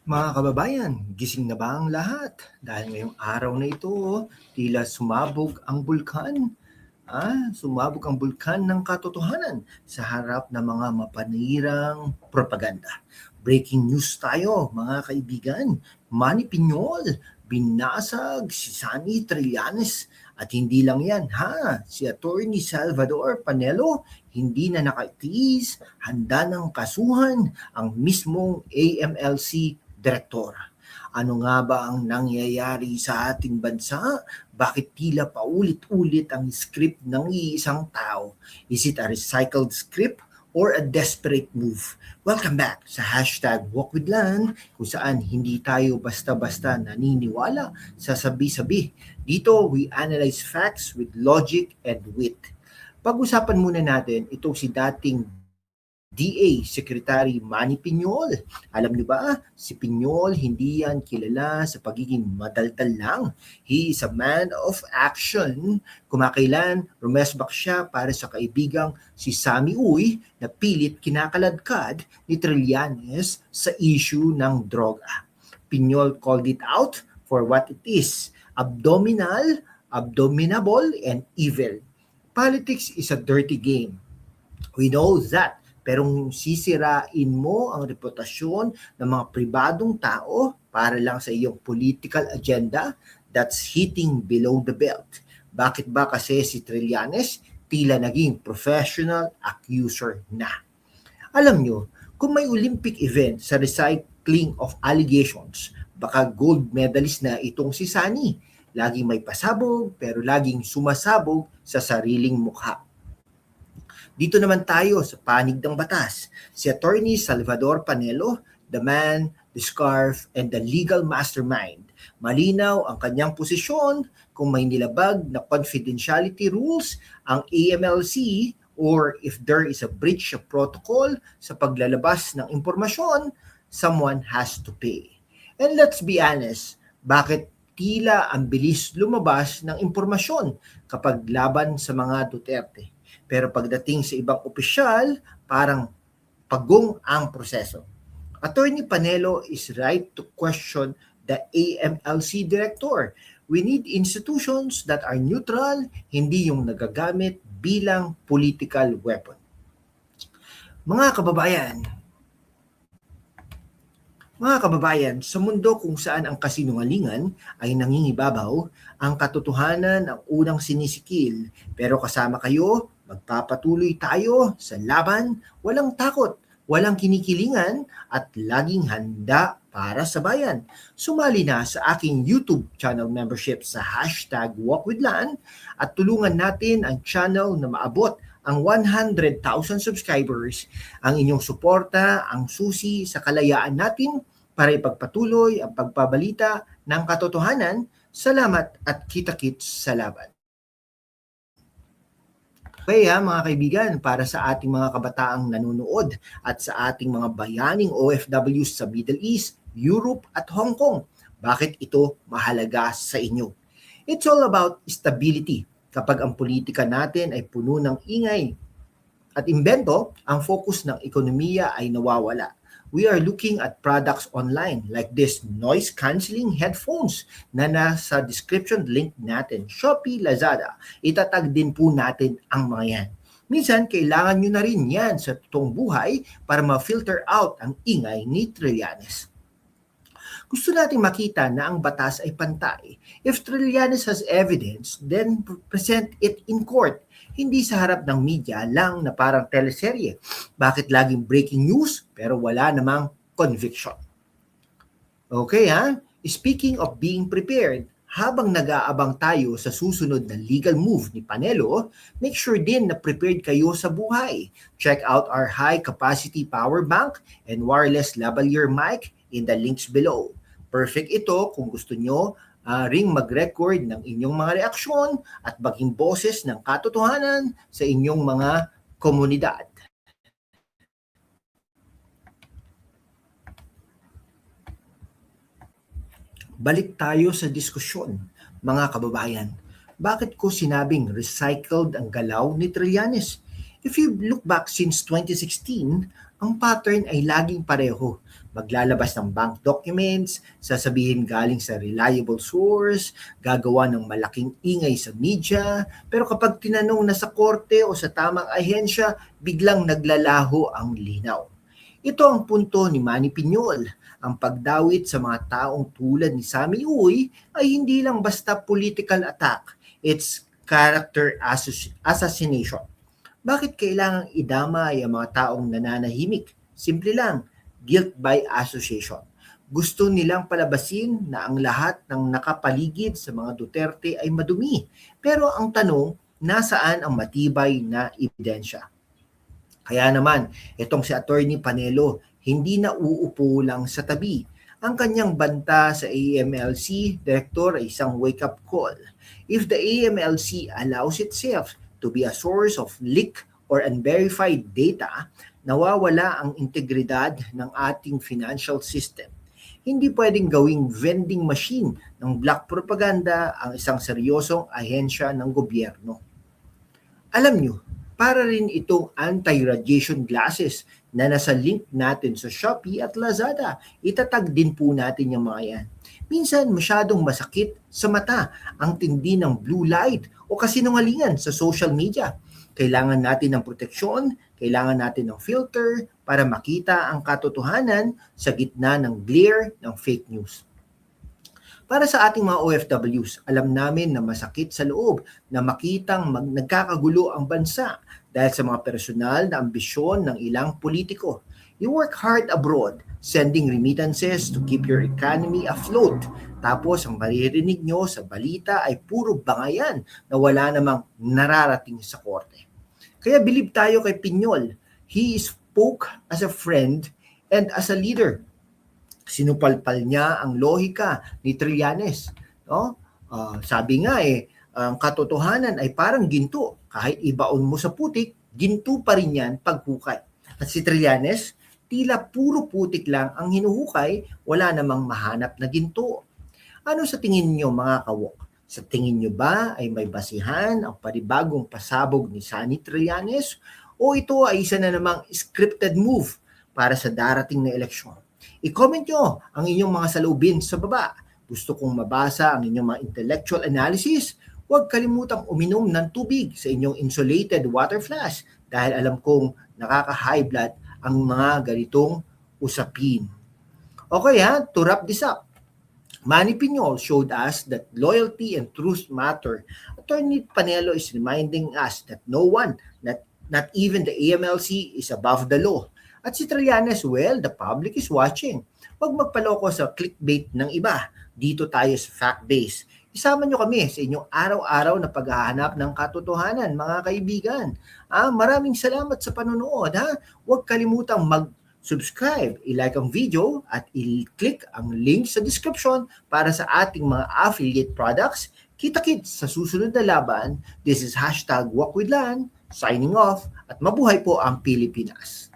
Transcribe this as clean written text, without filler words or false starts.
Mga kababayan, gising na ba ang lahat? Dahil ngayong araw na ito, tila sumabog ang bulkan. Sumabog ang bulkan ng katotohanan sa harap ng mga mapanirang propaganda. Breaking news tayo, mga kaibigan. Manny Piñol, binasag si Sunny Trillanes. At hindi lang yan, si Attorney Salvador Panelo, hindi na nakatiis, handa ng kasuhan ang mismong AMLC Direktor. Ano nga ba ang nangyayari sa ating bansa? Bakit tila paulit-ulit ang script ng iisang tao? Is it a recycled script or a desperate move? Welcome back sa hashtag #WalkWithLan, kung saan hindi tayo basta-basta naniniwala sa sabi-sabi. Dito, we analyze facts with logic and wit. Pag-usapan muna natin itong si dating DA Secretary Manny Piñol. Alam niyo ba, si Piñol hindi yan kilala sa pagiging madaldal lang. He is a man of action. Kumakailan, rumesbak siya para sa kaibigang si Sammy Uy na pilit kinakaladkad ni Trillanes sa issue ng droga. Piñol called it out for what it is: abdominal, abominable, and evil. Politics is a dirty game. We know that. Pero sisirain mo ang reputasyon ng mga pribadong tao para lang sa iyong political agenda, that's hitting below the belt. Bakit ba kasi si Trillanes tila naging professional accuser na? Alam nyo, kung may Olympic event sa recycling of allegations, baka gold medalist na itong si Sunny. Laging may pasabog pero laging sumasabog sa sariling mukha. Dito naman tayo sa panig ng batas. Si Attorney Salvador Panelo, the man, the scarf, and the legal mastermind. Malinaw ang kanyang posisyon kung may nilabag na confidentiality rules ang AMLC or if there is a breach of protocol sa paglalabas ng impormasyon, someone has to pay. And let's be honest, bakit tila ang bilis lumabas ng impormasyon kapag laban sa mga Duterte? Pero pagdating sa ibang opisyal, parang pagong ang proseso. Attorney Panelo is right to question the AMLC director. We need institutions that are neutral, hindi yung nagagamit bilang political weapon. Mga kababayan, sa mundo kung saan ang kasinungalingan ay nangingibabaw, ang katotohanan ang unang sinisikil. Pero kasama kayo, magpapatuloy tayo sa laban, walang takot, walang kinikilingan, at laging handa para sa bayan. Sumali na sa aking YouTube channel membership sa hashtag #WalkWithLan at tulungan natin ang channel na maabot ang 100,000 subscribers. Ang inyong suporta ang susi sa kalayaan natin para ipagpatuloy ang pagbabalita ng katotohanan. Salamat at kita-kits sa laban. Okay mga kaibigan, para sa ating mga kabataang nanonood at sa ating mga bayaning OFWs sa Middle East, Europe at Hong Kong, bakit ito mahalaga sa inyo? It's all about stability. Kapag ang politika natin ay puno ng ingay at imbento, ang focus ng ekonomiya ay nawawala. We are looking at products online like this noise-canceling headphones na nasa description link natin, Shopee, Lazada. Itatag din po natin ang mga yan. Minsan, kailangan nyo na rin yan sa totoong buhay para ma-filter out ang ingay ni Trillanes. Gusto nating makita na ang batas ay pantay. If Trillanes has evidence, then present it in court. Hindi sa harap ng media lang na parang teleserye. Bakit laging breaking news pero wala namang conviction? Okay Speaking of being prepared, habang nag-aabang tayo sa susunod na legal move ni Panelo, make sure din na prepared kayo sa buhay. Check out our high-capacity power bank and wireless lavalier mic in the links below. Perfect ito kung gusto nyo ring mag-record ng inyong mga reaksyon at maging boses ng katotohanan sa inyong mga komunidad. Balik tayo sa diskusyon, mga kababayan. Bakit ko sinabing recycled ang galaw ni Trillanes? If you look back since 2016, ang pattern ay laging pareho. Maglalabas ng bank documents, sasabihin galing sa reliable source, gagawa ng malaking ingay sa media, pero kapag tinanong na sa korte o sa tamang ahensya, biglang naglalaho ang linaw. Ito ang punto ni Manny Piñol. Ang pagdawit sa mga taong tulad ni Sammy Uy ay hindi lang basta political attack, it's character assassination. Bakit kailangang idamay ang mga taong nananahimik? Simple lang, guilt by association. Gusto nilang palabasin na ang lahat ng nakapaligid sa mga Duterte ay madumi. Pero ang tanong, nasaan ang matibay na ebidensya? Kaya naman, itong si Attorney Panelo, hindi na uupo lang sa tabi. Ang kanyang banta sa AMLC Director ay isang wake-up call. If the AMLC allows itself to be a source of leak or unverified data, nawawala ang integridad ng ating financial system. Hindi pwedeng gawing vending machine ng black propaganda ang isang seryosong ahensya ng gobyerno. Alam nyo, para rin itong anti-radiation glasses na nasa link natin sa Shopee at Lazada. Itatag din po natin yung mga yan. Minsan masyadong masakit sa mata ang tindi ng blue light o kasinungalingan sa social media. Kailangan natin ng proteksyon, kailangan natin ng filter para makita ang katotohanan sa gitna ng glare ng fake news. Para sa ating mga OFWs, alam namin na masakit sa loob na makitang nagkakagulo ang bansa dahil sa mga personal na ambisyon ng ilang politiko. You work hard abroad, sending remittances to keep your economy afloat. Tapos ang maririnig nyo sa balita ay puro bangayan na wala namang nararating sa korte. Kaya bilib tayo kay Piñol. He spoke as a friend and as a leader. Sinupalpal niya ang lohika ni Trillanes. No? Sabi nga ang katotohanan ay parang ginto. Kahit ibaon mo sa putik, ginto pa rin yan paghukay. At si Trillanes, tila puro putik lang ang hinuhukay, wala namang mahanap na ginto. Ano sa tingin niyo mga kawok? Sa tingin niyo ba ay may basihan ang panibagong pasabog ni Sunny Trillanes? O ito ay isa na namang scripted move para sa darating na eleksyon? I-comment nyo ang inyong mga saloobin sa baba. Gusto kong mabasa ang inyong mga intellectual analysis. Huwag kalimutang uminom ng tubig sa inyong insulated water flask dahil alam kong nakaka-high blood ang mga ganitong usapin. Okay to wrap this up. Manny Piñol showed us that loyalty and truth matter. Attorney Panelo is reminding us that no one, not even the AMLC, is above the law. At si Trillanes, well, the public is watching. Huwag magpaloko sa clickbait ng iba. Dito tayo sa fact-based. Isama nyo kami sa inyong araw-araw na paghahanap ng katotohanan, mga kaibigan. Maraming salamat sa panonood. Huwag kalimutang mag-subscribe, i-like ang video, at i-click ang link sa description para sa ating mga affiliate products. Kita-kits sa susunod na laban. This is #WalkWithLan, signing off, at mabuhay po ang Pilipinas.